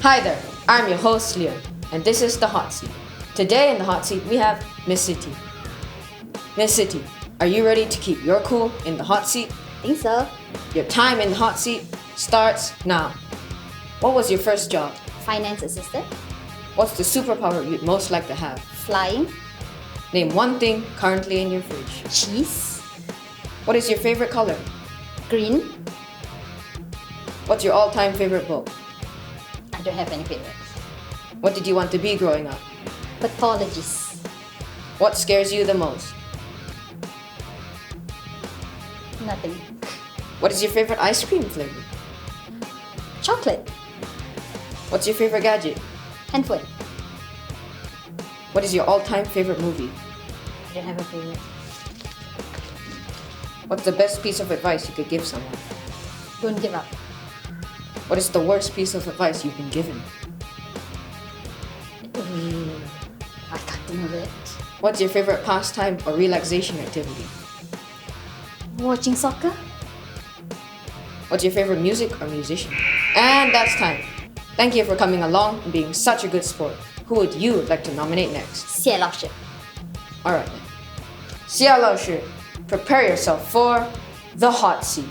Hi there, I'm your host Leon, and this is The Hot Seat. Today in The Hot Seat we have Ms Siti. Ms Siti, are you ready to keep your cool in the hot seat? Think so. Your time in the hot seat starts now. What was your first job? Finance assistant. What's the superpower you'd most like to have? Flying. Name one thing currently in your fridge. Cheese. What is your favorite color? Green. What's your all-time favorite book? I don't have any favorites. What did you want to be growing up? Pathologist. What scares you the most? Nothing. What is your favorite ice cream flavor? Chocolate. What's your favorite gadget? Handphone. What is your all-time favorite movie? I don't have a favorite. What's the best piece of advice you could give someone? Don't give up. What is the worst piece of advice you've been given? I can't think of it. What's your favorite pastime or relaxation activity? Watching soccer. What's your favorite music or musician? And that's time. Thank you for coming along and being such a good sport. Who would you like to nominate next? 谢老师. Alright then. Xia Lao Shi, prepare yourself for the hot seat.